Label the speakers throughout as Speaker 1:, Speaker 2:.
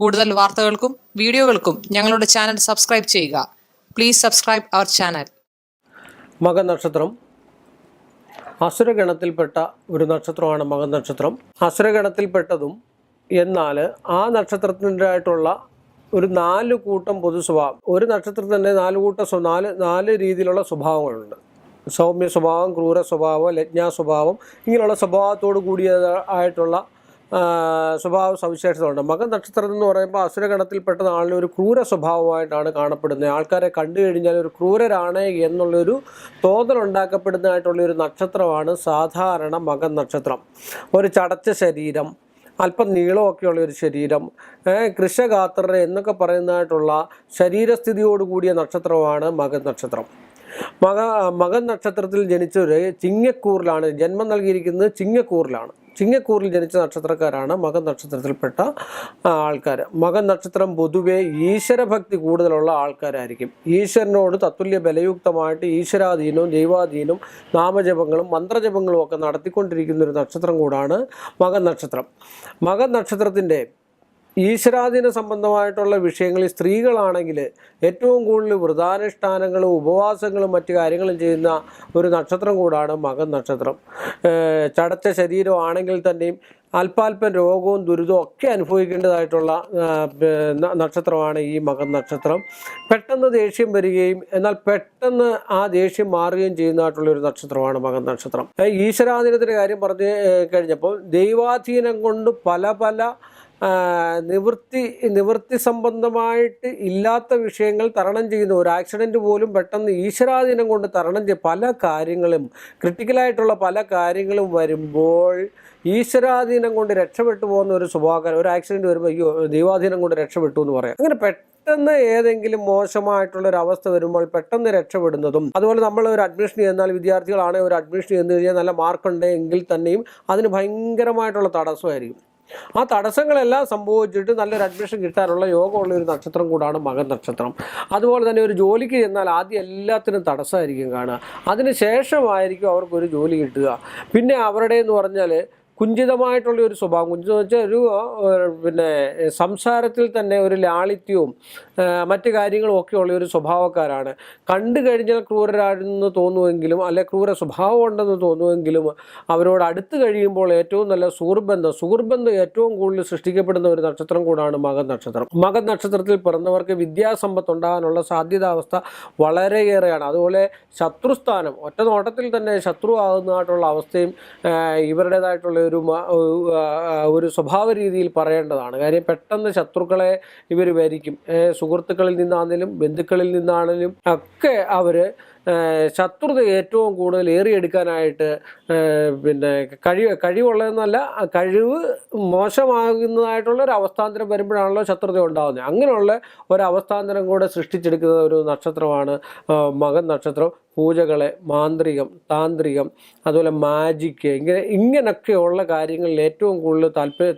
Speaker 1: കൂടുതൽ വാർത്തകൾക്കും വീഡിയോകൾക്കും ഞങ്ങളുടെ ചാനൽ സബ്സ്ക്രൈബ് ചെയ്യുക. Please subscribe our channel.
Speaker 2: മകനക്ഷത്രം അസുരഗണത്തിൽപ്പെട്ട ഒരു നക്ഷത്രമാണ് മകനക്ഷത്രം. അസുരഗണത്തിൽപ്പെട്ടതും എന്നാൽ ആ നക്ഷത്രത്തിൻ്റെതായിട്ടുള്ള ഒരു 4 കൂട്ടം പൊതു സ്വഭാവം. ഒരു നക്ഷത്രത്തിൽ തന്നെ 4 കൂട്ടം നാല് രീതിയിലുള്ള സ്വഭാവങ്ങളുണ്ട്. സൗമ്യ സ്വഭാവം, ക്രൂര സ്വഭാവം, ലജ്ഞാ സ്വഭാവം, ഇങ്ങനെയുള്ള സ്വഭാവത്തോട് കൂടിയതായിട്ടുള്ള സ്വഭാവ സവിശേഷതകളുണ്ട്. മകൻ നക്ഷത്രം എന്ന് പറയുമ്പോൾ അസുരഗണത്തിൽപ്പെട്ട ആളിന് ഒരു ക്രൂര സ്വഭാവമായിട്ടാണ് കാണപ്പെടുന്നത്. ആൾക്കാരെ കണ്ടു കഴിഞ്ഞാൽ ഒരു ക്രൂരരാണ് എന്നുള്ളൊരു തോന്നലുണ്ടാക്കപ്പെടുന്നതായിട്ടുള്ളൊരു നക്ഷത്രമാണ് സാധാരണ മകൻ നക്ഷത്രം. ഒരു ചടച്ച ശരീരം, അല്പം നീളമൊക്കെയുള്ള ഒരു ശരീരം, കൃശഗാത്രർ എന്നൊക്കെ പറയുന്നതായിട്ടുള്ള ശരീരസ്ഥിതിയോടുകൂടിയ നക്ഷത്രമാണ് മകൻ നക്ഷത്രം. മകൻ നക്ഷത്രത്തിൽ ജനിച്ചവർ ചിങ്ങക്കൂറിലാണ് ജന്മം നൽകിയിരിക്കുന്നത്. ചിങ്ങക്കൂറിൽ ജനിച്ച നക്ഷത്രക്കാരാണ് മകൻ നക്ഷത്രത്തിൽപ്പെട്ട ആൾക്കാർ. മകൻ നക്ഷത്രം പൊതുവെ ഈശ്വരഭക്തി കൂടുതലുള്ള ആൾക്കാരായിരിക്കും. ഈശ്വരനോട് തത്തുല്യ ബലയുക്തമായിട്ട് ഈശ്വരാധീനവും ദൈവാധീനവും നാമജപങ്ങളും മന്ത്രജപങ്ങളും ഒക്കെ നടത്തിക്കൊണ്ടിരിക്കുന്ന ഒരു നക്ഷത്രം കൂടാണ് മകൻ നക്ഷത്രം. മകൻ നക്ഷത്രത്തിൻ്റെ ഈശ്വരാധീന സംബന്ധമായിട്ടുള്ള വിഷയങ്ങളിൽ സ്ത്രീകളാണെങ്കിൽ ഏറ്റവും കൂടുതൽ വ്രതാനുഷ്ഠാനങ്ങളും ഉപവാസങ്ങളും മറ്റു കാര്യങ്ങളും ചെയ്യുന്ന ഒരു നക്ഷത്രം കൂടാണ് മകൻ നക്ഷത്രം. ചടച്ച ശരീരമാണെങ്കിൽ തന്നെയും അല്പാൽപ്പം രോഗവും ദുരിതവും ഒക്കെ അനുഭവിക്കേണ്ടതായിട്ടുള്ള നക്ഷത്രമാണ് ഈ മകൻ നക്ഷത്രം. പെട്ടെന്ന് ദേഷ്യം വരികയും എന്നാൽ പെട്ടെന്ന് ആ ദേഷ്യം മാറുകയും ചെയ്യുന്നതായിട്ടുള്ളൊരു നക്ഷത്രമാണ് മകൻ നക്ഷത്രം. ഈശ്വരാധീനത്തിൻ്റെ കാര്യം പറഞ്ഞു കഴിഞ്ഞപ്പോൾ ദൈവാധീനം കൊണ്ട് പല നിവൃത്തി സംബന്ധമായിട്ട് ഇല്ലാത്ത വിഷയങ്ങൾ തരണം ചെയ്യുന്ന ഒരു ആക്സിഡൻറ്റ് പോലും പെട്ടെന്ന് ഈശ്വരാധീനം കൊണ്ട് തരണം ചെയ്യും. പല കാര്യങ്ങളും ക്രിട്ടിക്കലായിട്ടുള്ള പല കാര്യങ്ങളും വരുമ്പോൾ ഈശ്വരാധീനം കൊണ്ട് രക്ഷപ്പെട്ടു പോകുന്ന ഒരു സ്വഭാവം. ഒരു ആക്സിഡൻറ്റ് വരുമ്പോൾ അയ്യോ ദൈവാധീനം കൊണ്ട് രക്ഷപ്പെട്ടു എന്ന് പറയാം. അങ്ങനെ പെട്ടെന്ന് ഏതെങ്കിലും മോശമായിട്ടുള്ളൊരവസ്ഥ വരുമ്പോൾ പെട്ടെന്ന് രക്ഷപ്പെടുന്നതും, അതുപോലെ നമ്മൾ ഒരു അഡ്മിഷൻ ചെയ്യുന്നാൽ വിദ്യാർത്ഥികളാണെങ്കിൽ ഒരു അഡ്മിഷൻ ചെയ്തു കഴിഞ്ഞാൽ നല്ല മാർക്കുണ്ട് എങ്കിൽ തന്നെയും അതിന് ഭയങ്കരമായിട്ടുള്ള തടസ്സമായിരിക്കും. ആ തടസ്സങ്ങളെല്ലാം സംഭവിച്ചിട്ട് നല്ലൊരു അഡ്മിഷൻ കിട്ടാനുള്ള യോഗമുള്ള ഒരു നക്ഷത്രം കൂടാണ് മകൻ നക്ഷത്രം. അതുപോലെ തന്നെ ഒരു ജോലിക്ക് ചെന്നാൽ ആദ്യം എല്ലാത്തിനും തടസ്സമായിരിക്കും കാണുക. അതിന് ശേഷമായിരിക്കും അവർക്കൊരു ജോലി കിട്ടുക. പിന്നെ അവരുടെ എന്ന് പറഞ്ഞാൽ കുഞ്ചിതമായിട്ടുള്ള ഒരു സ്വഭാവം. കുഞ്ചിതം വെച്ചാൽ ഒരു സംസാരത്തിൽ തന്നെ ഒരു ലാളിത്യവും മറ്റു കാര്യങ്ങളും ഒക്കെ ഉള്ള ഒരു സ്വഭാവക്കാരാണ്. കണ്ടു കഴിഞ്ഞാൽ ക്രൂരരാണെന്ന് തോന്നുമെങ്കിലും അല്ലെ ക്രൂര സ്വഭാവം ഉണ്ടെന്ന് തോന്നുമെങ്കിലും അവരോട് അടുത്ത് കഴിയുമ്പോൾ ഏറ്റവും നല്ല സുഹൃബന്ധം ഏറ്റവും കൂടുതൽ സൃഷ്ടിക്കപ്പെടുന്ന ഒരു നക്ഷത്രം കൂടാണ് മകൻ നക്ഷത്രം. മകൻ നക്ഷത്രത്തിൽ പിറന്നവർക്ക് വിദ്യാസമ്പത്ത് ഉണ്ടാകാനുള്ള സാധ്യതാവസ്ഥ വളരെയേറെയാണ്. അതുപോലെ ശത്രുസ്ഥാനം ഒറ്റ നോട്ടത്തിൽ തന്നെ ശത്രു ആകുന്നതായിട്ടുള്ള അവസ്ഥയും ഇവരുടേതായിട്ടുള്ള ഒരു സ്വഭാവ രീതിയിൽ പറയേണ്ടതാണ്. കാര്യം പെട്ടെന്ന് ശത്രുക്കളെ ഇവർ വരിക്കും. സുഹൃത്തുക്കളിൽ നിന്നാണെങ്കിലും ബന്ധുക്കളിൽ നിന്നാണെങ്കിലും ഒക്കെ അവർ ശത്രുത ഏറ്റവും കൂടുതൽ ഏറിയെടുക്കാനായിട്ട് കഴിവുള്ളതെന്നല്ല, കഴിവ് മോശമാകുന്നതായിട്ടുള്ള ഒരു അവസ്ഥാന്തരം വരുമ്പോഴാണല്ലോ ശത്രുത ഉണ്ടാകുന്നത്. അങ്ങനെയുള്ള ഒരവസ്ഥാന്തരം കൂടെ സൃഷ്ടിച്ചെടുക്കുന്ന ഒരു നക്ഷത്രമാണ് മകൻ നക്ഷത്രം. പൂജകളെ, മാന്ത്രികം, താന്ത്രികം, അതുപോലെ മാജിക്ക്, ഇങ്ങനെയൊക്കെയുള്ള കാര്യങ്ങളിൽ ഏറ്റവും കൂടുതൽ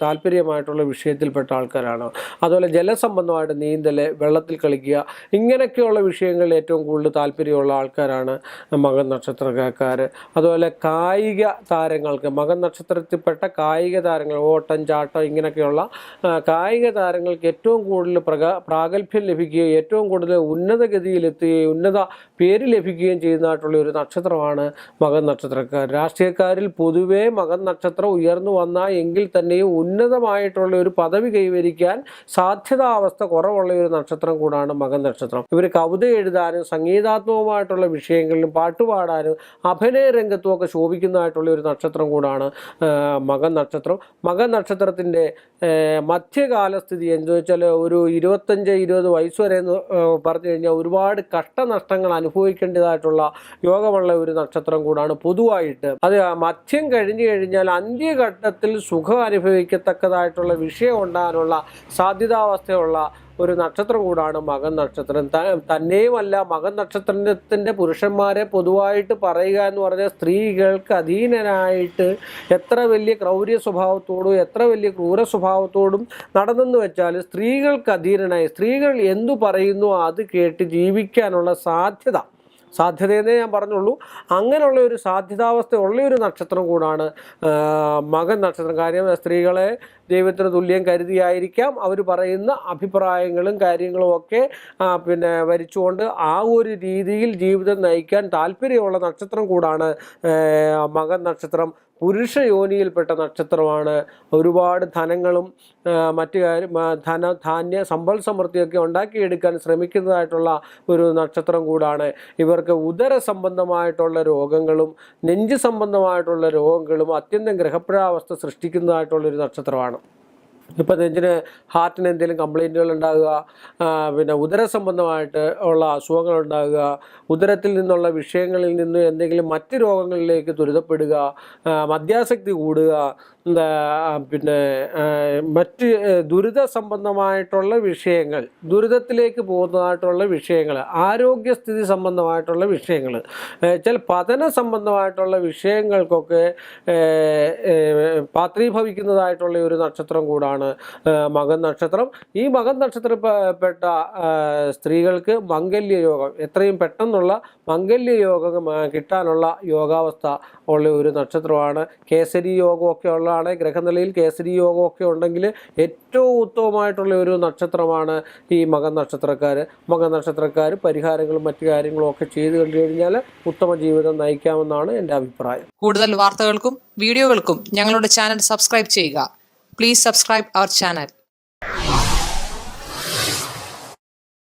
Speaker 2: താല്പര്യമായിട്ടുള്ള വിഷയത്തിൽപ്പെട്ട ആൾക്കാരാണ്. അതുപോലെ ജലസംബന്ധമായിട്ട് നീന്തൽ, വെള്ളത്തിൽ കളിക്കുക, ഇങ്ങനെയൊക്കെയുള്ള വിഷയങ്ങളിൽ ഏറ്റവും കൂടുതൽ താല്പര്യമുള്ള ആൾക്കാരാണ് മകൻ നക്ഷത്രക്കാർ. അതുപോലെ കായിക താരങ്ങൾക്ക്, മകൻ നക്ഷത്രത്തിൽപ്പെട്ട കായിക താരങ്ങൾ, ഓട്ടം, ചാട്ടം, ഇങ്ങനെയൊക്കെയുള്ള കായിക താരങ്ങൾക്ക് ഏറ്റവും കൂടുതൽ പ്രാഗൽഭ്യം ലഭിക്കുകയും ഏറ്റവും കൂടുതൽ ഉന്നതഗതിയിലെത്തുകയും ഉന്നത പേര് ലഭിക്കുകയും ചെയ്യുന്നതായിട്ടുള്ള ഒരു നക്ഷത്രമാണ് മകൻ നക്ഷത്രക്കാർ. രാഷ്ട്രീയക്കാരിൽ പൊതുവേ മകൻ നക്ഷത്രം ഉയർന്നു വന്ന എങ്കിൽ തന്നെയും ഉന്നതമായിട്ടുള്ള ഒരു പദവി കൈവരിക്കാൻ സാധ്യതാവസ്ഥ കുറവുള്ള ഒരു നക്ഷത്രം കൂടാണ് മകൻ നക്ഷത്രം. ഇവർ കവിത എഴുതാനും സംഗീതാത്മകമായിട്ടുള്ള വിഷയങ്ങളിലും പാട്ടുപാടാനും അഭിനയ രംഗത്തുമൊക്കെ ശോഭിക്കുന്നതായിട്ടുള്ള ഒരു നക്ഷത്രം കൂടാണ് മകൻ നക്ഷത്രം. മകൻ നക്ഷത്രത്തിൻ്റെ മധ്യകാലസ്ഥിതി എന്ന് വെച്ചാൽ ഒരു 25-20 വയസ്സ് വരെ എന്ന് പറഞ്ഞു കഴിഞ്ഞാൽ ഒരുപാട് കഷ്ടനഷ്ടങ്ങൾ അനുഭവിക്കേണ്ടതായിട്ടുള്ള യോഗമുള്ള ഒരു നക്ഷത്രം കൂടാണ് പൊതുവായിട്ട്. അത് മധ്യം കഴിഞ്ഞു കഴിഞ്ഞാൽ അന്ത്യഘട്ടത്തിൽ സുഖം അനുഭവിക്കത്തക്കതായിട്ടുള്ള വിഷയം ഉണ്ടാകാനുള്ള സാധ്യതാവസ്ഥയുള്ള ഒരു നക്ഷത്രം കൂടാണ് മകൻ നക്ഷത്രം. തന്നെയുമല്ല മകൻ നക്ഷത്രത്തിൻ്റെ പുരുഷന്മാരെ പൊതുവായിട്ട് പറയുക എന്ന് പറഞ്ഞാൽ സ്ത്രീകൾക്ക് അധീനനായിട്ട് എത്ര വലിയ ക്രൗര്യ സ്വഭാവത്തോടും എത്ര വലിയ ക്രൂര സ്വഭാവത്തോടും നടന്നെന്ന് വെച്ചാൽ സ്ത്രീകൾക്ക് അധീനനായി സ്ത്രീകൾ എന്തു പറയുന്നു അത് കേട്ട് ജീവിക്കാനുള്ള സാധ്യതയെന്നേ ഞാൻ പറഞ്ഞുള്ളൂ. അങ്ങനെയുള്ള ഒരു സാധ്യതാവസ്ഥ ഉള്ള ഒരു നക്ഷത്രം കൂടാണ് മകൻ നക്ഷത്രം. കാര്യം സ്ത്രീകളെ ദൈവത്തിന് തുല്യം കരുതിയായിരിക്കാം അവർ പറയുന്ന അഭിപ്രായങ്ങളും കാര്യങ്ങളും ഒക്കെ വരിച്ചുകൊണ്ട് ആ ഒരു രീതിയിൽ ജീവിതം നയിക്കാൻ താല്പര്യമുള്ള നക്ഷത്രം കൂടാണ് മകൻ നക്ഷത്രം. പുരുഷ യോനിയിൽപ്പെട്ട നക്ഷത്രമാണ്. ഒരുപാട് ധനങ്ങളും മറ്റു ധാന്യ സമ്പൽ സമൃദ്ധിയൊക്കെ ഉണ്ടാക്കിയെടുക്കാൻ ശ്രമിക്കുന്നതായിട്ടുള്ള ഒരു നക്ഷത്രം കൂടാണ്. ഇവർക്ക് ഉദര സംബന്ധമായിട്ടുള്ള രോഗങ്ങളും നെഞ്ച് സംബന്ധമായിട്ടുള്ള രോഗങ്ങളും അത്യന്തം ഗ്രഹപ്രാവസ്ഥ സൃഷ്ടിക്കുന്നതായിട്ടുള്ളൊരു നക്ഷത്രമാണ്. ഇപ്പം നെഞ്ചിന് ഹാർട്ടിന് എന്തെങ്കിലും കംപ്ലൈൻറ്റുകൾ ഉണ്ടാകുക, ഉദര സംബന്ധമായിട്ട് ഉള്ള അസുഖങ്ങൾ ഉണ്ടാകുക, ഉദരത്തിൽ നിന്നുള്ള വിഷയങ്ങളിൽ നിന്ന് എന്തെങ്കിലും മറ്റ് രോഗങ്ങളിലേക്ക് ദുരിതപ്പെടുക, മദ്യാസക്തി കൂടുക, മറ്റ് ദുരിത സംബന്ധമായിട്ടുള്ള വിഷയങ്ങൾ, ദുരിതത്തിലേക്ക് പോകുന്നതായിട്ടുള്ള വിഷയങ്ങൾ, ആരോഗ്യസ്ഥിതി സംബന്ധമായിട്ടുള്ള വിഷയങ്ങൾ, ചില പഠന സംബന്ധമായിട്ടുള്ള വിഷയങ്ങൾക്കൊക്കെ പാത്രീഭവിക്കുന്നതായിട്ടുള്ള ഒരു നക്ഷത്രം കൂടാണ് മകൻ നക്ഷത്രം. ഈ മകൻ നക്ഷത്രപ്പെട്ട സ്ത്രീകൾക്ക് മംഗല്യ യോഗം, എത്രയും പെട്ടെന്നുള്ള മംഗല്യ യോഗം കിട്ടാനുള്ള യോഗാവസ്ഥ ഉള്ള ഒരു നക്ഷത്രമാണ്. കേസരി യോഗമൊക്കെ ഉള്ളതാണ്. ഗ്രഹനിലയിൽ കേസരി യോഗമൊക്കെ ഉണ്ടെങ്കിൽ ഏറ്റവും ഉത്തമമായിട്ടുള്ള ഒരു നക്ഷത്രമാണ് ഈ മകൻ നക്ഷത്രക്കാർ. മകൻ നക്ഷത്രക്കാർ പരിഹാരങ്ങളും മറ്റു കാര്യങ്ങളും ഒക്കെ ചെയ്തു കണ്ടു കഴിഞ്ഞാൽ ഉത്തമ ജീവിതം നയിക്കാമെന്നാണ് എൻ്റെ അഭിപ്രായം.
Speaker 1: കൂടുതൽ വാർത്തകൾക്കും വീഡിയോകൾക്കും ഞങ്ങളുടെ ചാനൽ സബ്സ്ക്രൈബ് ചെയ്യുക. Please subscribe our channel.